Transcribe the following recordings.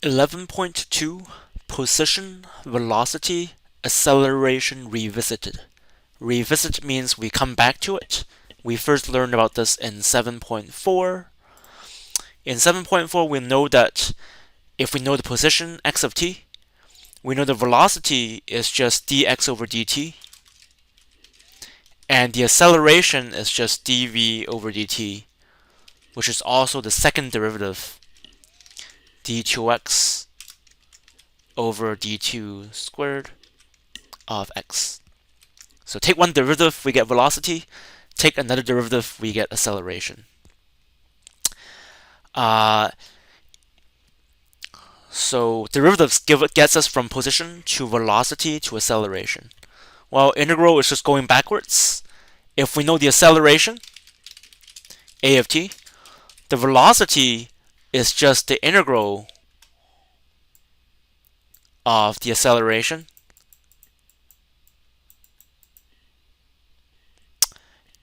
11.2 Position, Velocity, Acceleration Revisited. Revisit means we come back to it. We first learned about this in 7.4. In 7.4, we know that if we know the position x of t, we know the velocity is just dx over dt, and the acceleration is just dv over dt, which is also the second derivative, d2x over d2 squared of x. So take one derivative, we get velocity. Take another derivative, we get acceleration. So derivatives gets us from position to velocity to acceleration. Well, integral is just going backwards. If we know the acceleration, a of t, the velocity is just the integral of the acceleration,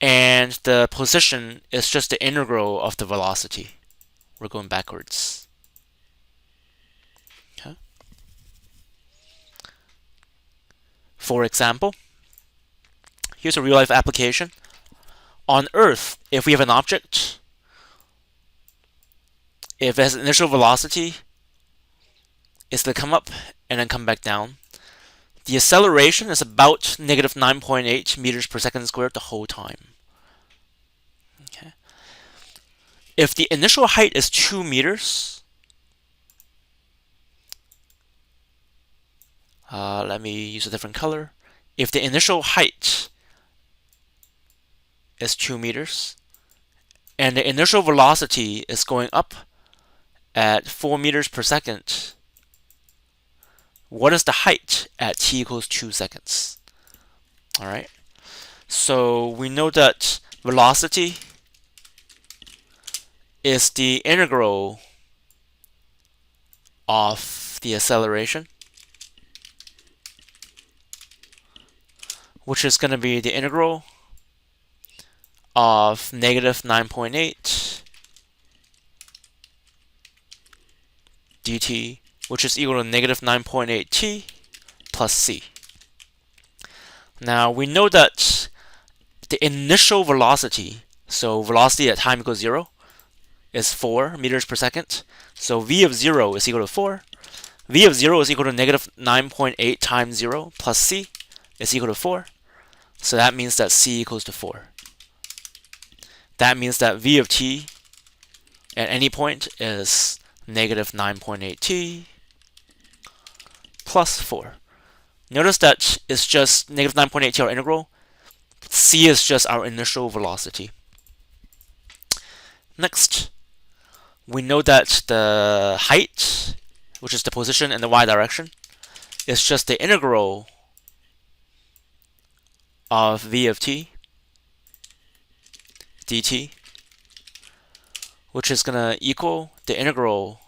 and the position is just the integral of the velocity. We're going backwards. Okay. For example, here's a real-life application. On Earth, if we have an object, if it has an initial velocity, it's going to come up and then come back down. The acceleration is about negative 9.8 meters per second squared the whole time. Okay. If the initial height is 2 meters, let me use a different color. If the initial height is 2 meters, and the initial velocity is going up at 4 meters per second, what is the height at t equals 2 seconds? All right. So we know that velocity is the integral of the acceleration, which is going to be the integral of negative 9.8 dt, which is equal to negative 9.8 t plus c. Now we know that the initial velocity, so velocity at time equals 0, is 4 meters per second. So v of 0 is equal to 4. V of 0 is equal to negative 9.8 times 0 plus c is equal to 4. So that means that c equals to 4. That means that v of t at any point is negative 9.8 t plus 4. Notice that it's just negative 9.8 t our integral. C is just our initial velocity. Next, we know that the height, which is the position in the y direction, is just the integral of v of t dt, which is going to equal the integral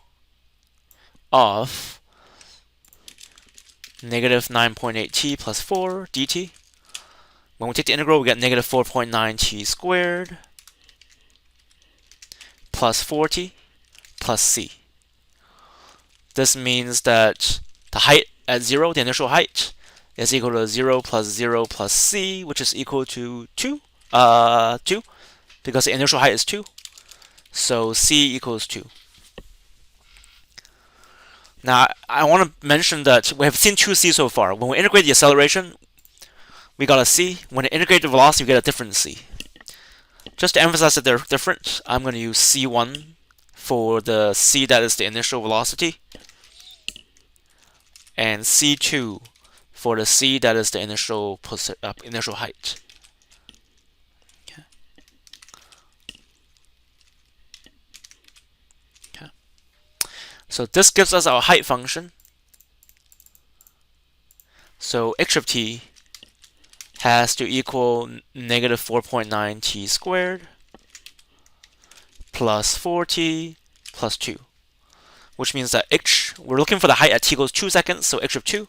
of negative 9.8 t plus 4 dt. When we take the integral, we get negative 4.9 t squared plus 4t plus c. This means that the height at 0, the initial height, is equal to 0 plus 0 plus c, which is equal to 2, because the initial height is 2. So c equals 2. Now, I want to mention that we have seen 2c so far. When we integrate the acceleration, we got a c. When we integrate the velocity, we get a different c. Just to emphasize that they're different, I'm going to use c1 for the c that is the initial velocity, and c2 for the c that is the initial height. Okay. Okay. So this gives us our height function. So h of t has to equal negative 4.9 t squared plus 4t plus 2, which means that we're looking for the height at t equals 2 seconds, so h of 2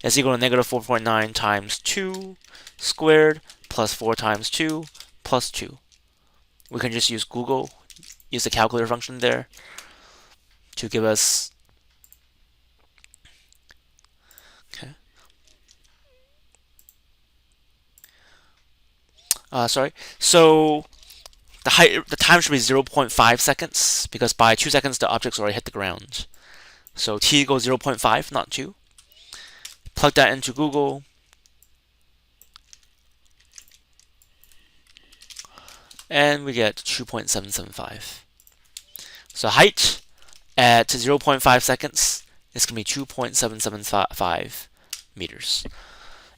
is equal to negative 4.9 times 2 squared plus 4 times 2 plus 2. We can just use Google, use the calculator function there to give us Sorry. So the time should be 0.5 seconds because by 2 seconds the object's already hit the ground. So t equals 0.5, not 2. Plug that into Google. And we get 2.775. So height at 0.5 seconds is going to be 2.775 meters.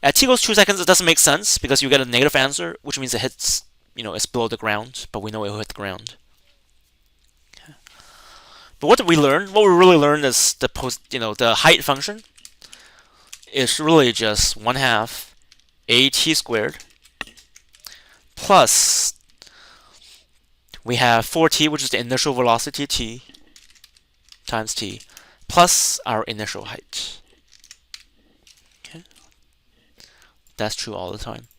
At t equals 2 seconds, it doesn't make sense because you get a negative answer, which means it hits, it's below the ground, but we know it will hit the ground. Okay. But what did we learn? What we really learned is the height function is really just 1/2 at squared plus we have 4t, which is the initial velocity t, times t, plus our initial height. Okay, that's true all the time.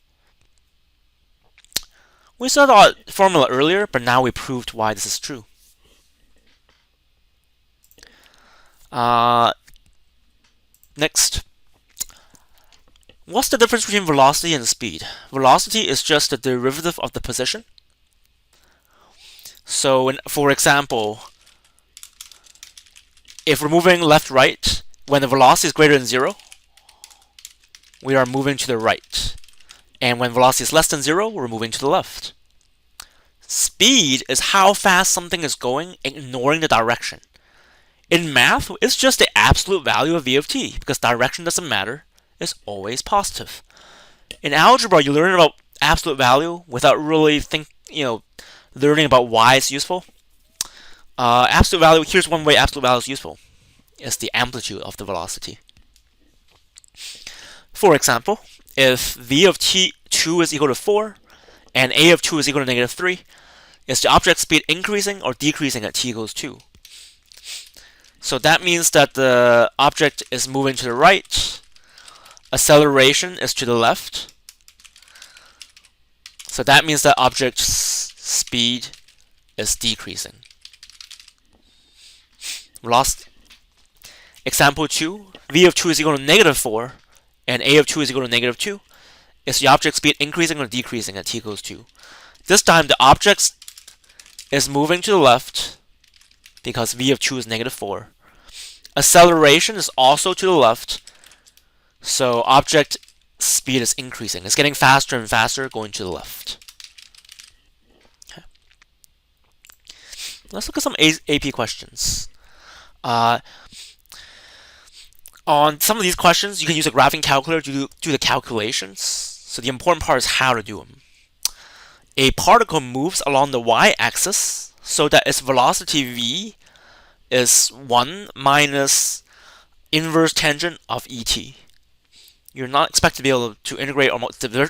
We saw that formula earlier, but now we proved why this is true. Next, what's the difference between velocity and speed? Velocity is just the derivative of the position. So, for example, if we're moving left-right, when the velocity is greater than 0, we are moving to the right. And when velocity is less than 0, we're moving to the left. Speed is how fast something is going, ignoring the direction. In math, it's just the absolute value of v of t, because direction doesn't matter. It's always positive. In algebra, you learn about absolute value without really learning about why it's useful. Absolute value, here's one way absolute value is useful. It's the amplitude of the velocity. For example, if v of t2 is equal to 4 and a of 2 is equal to negative 3, is the object speed increasing or decreasing at t equals 2? So that means that the object is moving to the right, acceleration is to the left. So that means that object's speed is decreasing. Example 2, v of 2 is equal to negative 4 and a of 2 is equal to negative 2. Is the object speed increasing or decreasing at t equals 2? This time the object is moving to the left because v of 2 is negative 4. Acceleration is also to the left, so object speed is increasing. It's getting faster and faster going to the left. Okay. Let's look at some AP questions. On some of these questions, you can use a graphing calculator to do the calculations. So the important part is how to do them. A particle moves along the y-axis so that its velocity v is 1 minus inverse tangent of et. You're not expected to be able to integrate or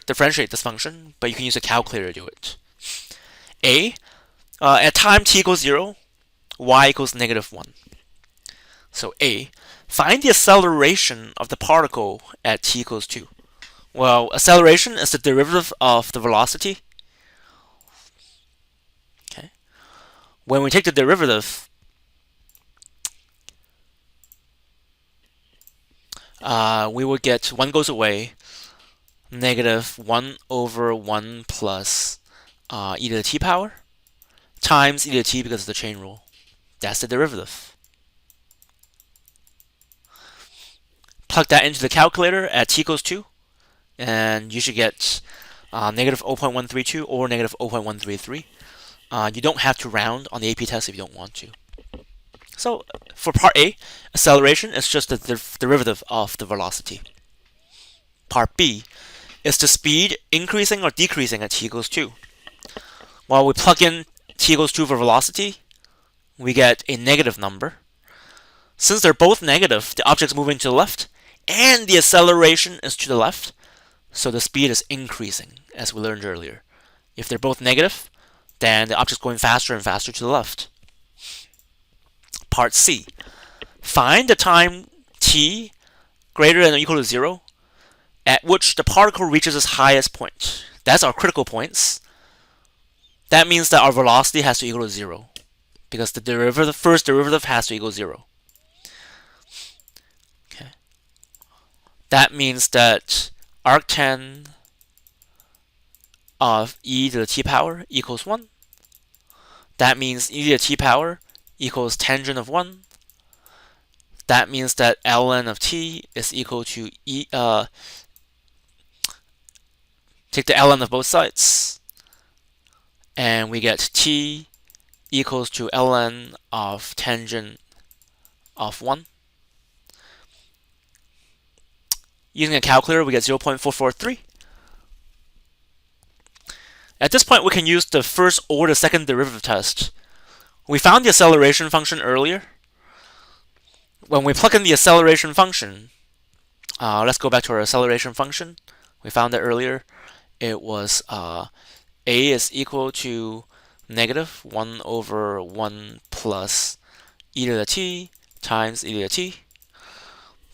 differentiate this function, but you can use a calculator to do it. At time t equals 0, y equals negative 1. So find the acceleration of the particle at t equals 2. Well, acceleration is the derivative of the velocity. Okay. When we take the derivative, we would get 1 goes away, negative 1 over 1 plus e to the t power times e to the t because of the chain rule. That's the derivative. Plug that into the calculator at t equals 2, and you should get negative 0.132 or negative 0.133. You don't have to round on the AP test if you don't want to. So for part A, acceleration is just the derivative of the velocity. Part B is the speed increasing or decreasing at t equals 2. While we plug in t equals 2 for velocity, we get a negative number. Since they're both negative, the object's moving to the left, and the acceleration is to the left, so the speed is increasing, as we learned earlier. If they're both negative, then the object's going faster and faster to the left. Part C. Find the time t greater than or equal to 0 at which the particle reaches its highest point. That's our critical points. That means that our velocity has to equal to 0 because the first derivative has to equal 0. Okay. That means that arctan of e to the t power equals 1. That means e to the t power equals tangent of 1. That means that ln of t is equal to take the ln of both sides, and we get t equals to ln of tangent of 1. Using a calculator, we get 0.443. At this point, we can use the first or the second derivative test. We found the acceleration function earlier. When we plug in the acceleration function, let's go back to our acceleration function. We found it earlier. It was a is equal to negative 1 over 1 plus e to the t times e to the t.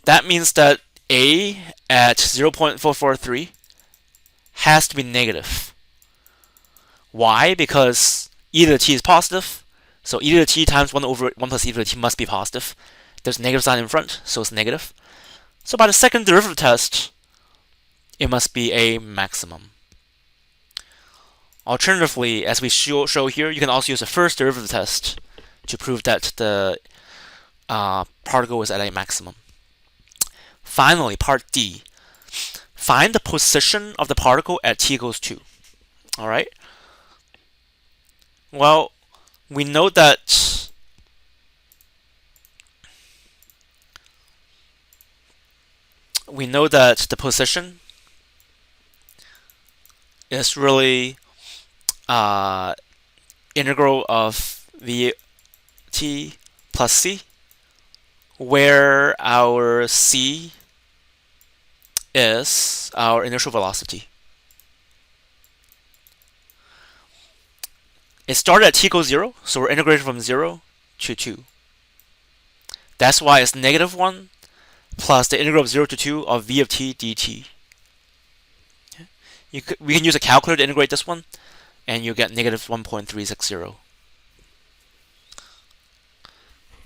That means that a at 0.443 has to be negative. Why? Because e to the t is positive, so e to the t times 1 over 1 plus e to the t must be positive. There's a negative sign in front, so it's negative. So by the second derivative test, it must be a maximum. Alternatively, as we show here, you can also use the first derivative test to prove that the particle is at a maximum. Finally, part D. Find the position of the particle at t equals 2. All right. Well, we know that the position is really integral of v t plus c, where our c is our initial velocity. It started at t equals 0, so we're integrating from 0 to 2. That's why it's negative 1 plus the integral of 0 to 2 of v of t dt. We can use a calculator to integrate this one, and you get negative 1.360.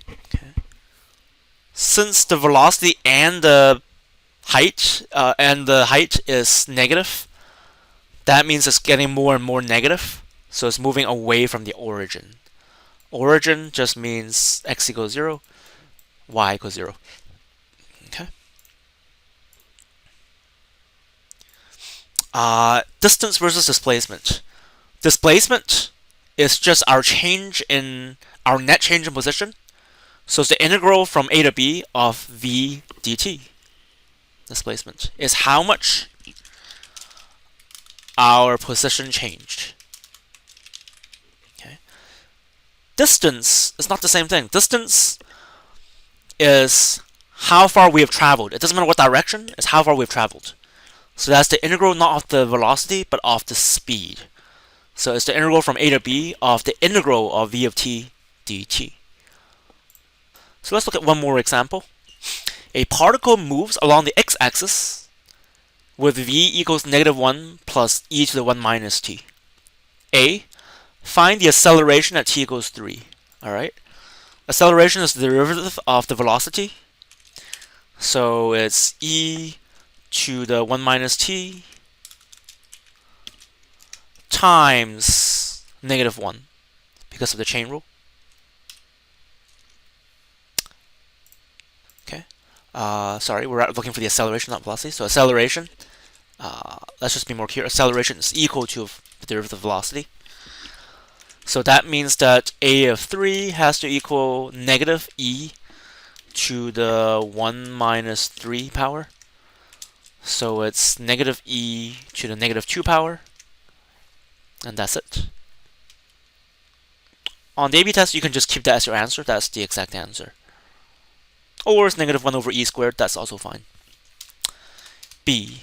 Okay. Since the velocity and the height is negative, that means it's getting more and more negative. So it's moving away from the origin. Origin just means x equals 0, y equals 0. Okay. Distance versus displacement. Displacement is just our net change in position. So it's the integral from a to b of v dt. Displacement is how much our position changed. Okay. Distance is not the same thing. Distance is how far we have traveled. It doesn't matter what direction, it's how far we've traveled. So that's the integral not of the velocity, but of the speed. So it's the integral from a to b of the integral of v of t dt. So let's look at one more example. A particle moves along the x-axis with v equals negative 1 plus e to the 1 minus t. A, find the acceleration at t equals 3. Alright? Acceleration is the derivative of the velocity. So it's e to the 1 minus t times negative 1 because of the chain rule. Okay. Sorry, we're looking for the acceleration, not velocity. So acceleration, let's just be more clear. Acceleration is equal to the derivative of velocity. So that means that a of 3 has to equal negative e to the 1 minus 3 power. So it's negative e to the negative 2 power. And that's it. On the AB test, you can just keep that as your answer. That's the exact answer. Or it's negative 1 over e squared. That's also fine. B.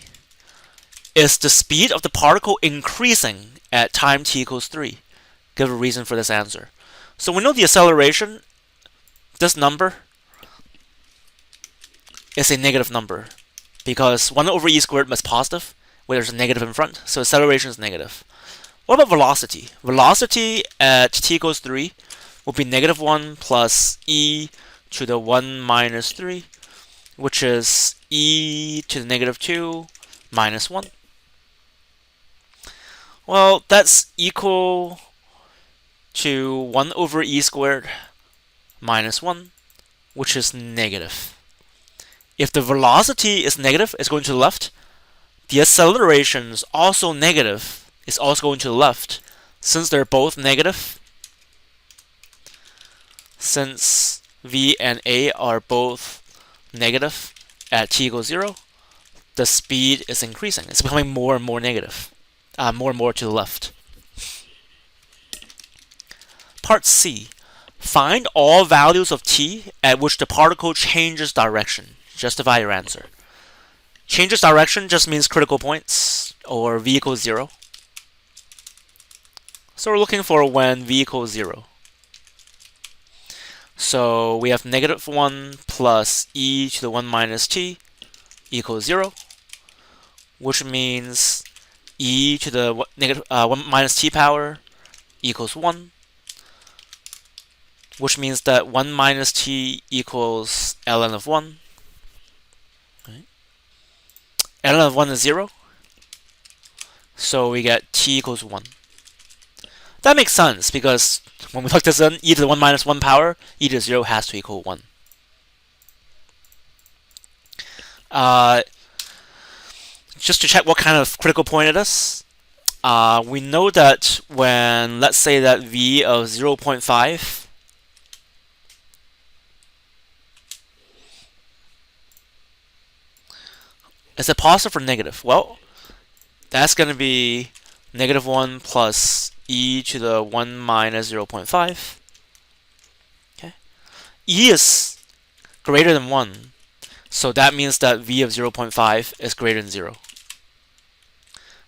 Is the speed of the particle increasing at time t equals 3? Give a reason for this answer. So we know the acceleration, this number, is a negative number. Because 1 over e squared must positive, where there's a negative in front. So acceleration is negative. What about velocity? Velocity at t equals 3 will be negative 1 plus e to the 1 minus 3, which is e to the negative 2 minus 1. Well, that's equal to 1 over e squared minus 1, which is negative. If the velocity is negative, it's going to the left. The acceleration is also negative, it's also going to the left. Since they're both negative, since v and a are both negative at t equals 0, the speed is increasing. It's becoming more and more negative, more and more to the left. Part C. Find all values of t at which the particle changes direction. Justify your answer. Changes direction just means critical points, or v equals 0. So we're looking for when v equals 0. So we have negative 1 plus e to the 1 minus t equals 0, which means e to the negative 1 minus t power equals 1, which means that 1 minus t equals ln of 1. Right. ln of 1 is 0, so we get t equals 1. That makes sense, because when we plug this in, e to the 1 minus 1 power, e to the 0 has to equal 1. Just to check what kind of critical point it is, we know that when, let's say that v of 0.5 is it positive or negative? Well, that's going to be negative 1 plus e to the 1 minus 0.5. Okay. E is greater than 1, so that means that v of 0.5 is greater than 0.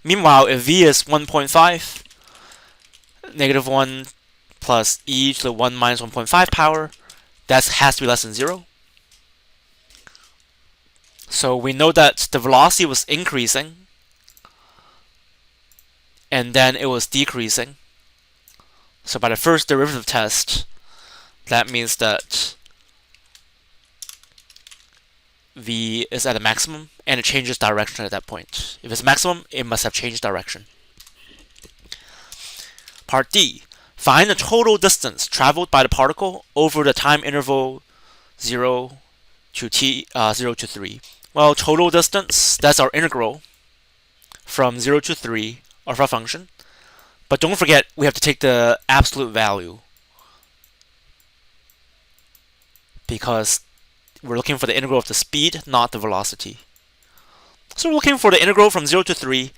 Meanwhile, if v is 1.5, negative 1 plus e to the 1 minus 1.5 power, that has to be less than 0. So we know that the velocity was increasing, and then it was decreasing. So by the first derivative test, that means that v is at a maximum, and it changes direction at that point. If it's maximum, it must have changed direction. Part D. Find the total distance traveled by the particle over the time interval 0 to 3. Well, total distance, that's our integral from 0 to 3 of our function. But don't forget, we have to take the absolute value, because we're looking for the integral of the speed, not the velocity. So we're looking for the integral from 0 to 3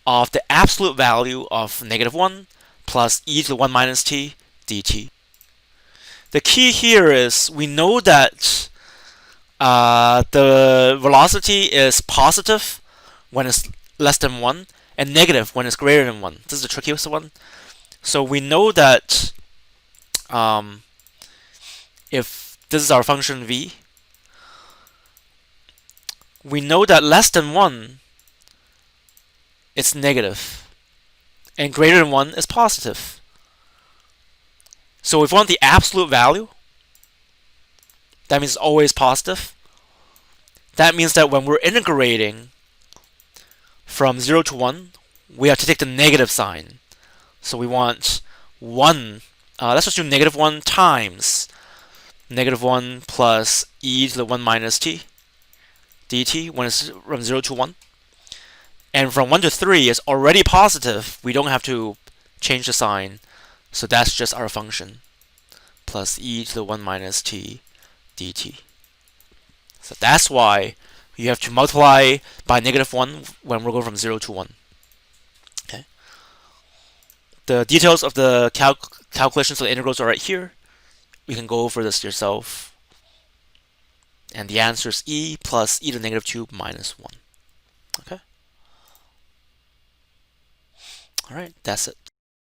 of the absolute value of negative 1 plus e to the 1 minus t dt. The key here is we know that the velocity is positive when it's less than 1 and negative when it's greater than 1. This is the trickiest one. So we know that if this is our function v, we know that less than 1 it's negative and greater than 1 is positive. So if we want the absolute value, that means it's always positive. That means that when we're integrating from 0 to 1, we have to take the negative sign. So we want 1, let's just do negative 1 times negative 1 plus e to the 1 minus t dt when it's from 0 to 1. And from 1 to 3 is already positive. We don't have to change the sign. So that's just our function plus e to the 1 minus t dt. So that's why you have to multiply by negative 1 when we're going from 0 to 1. Okay. The details of the calculations of the integrals are right here. You can go over this yourself. And the answer is e plus e to the negative 2 minus 1. Okay. All right, that's it.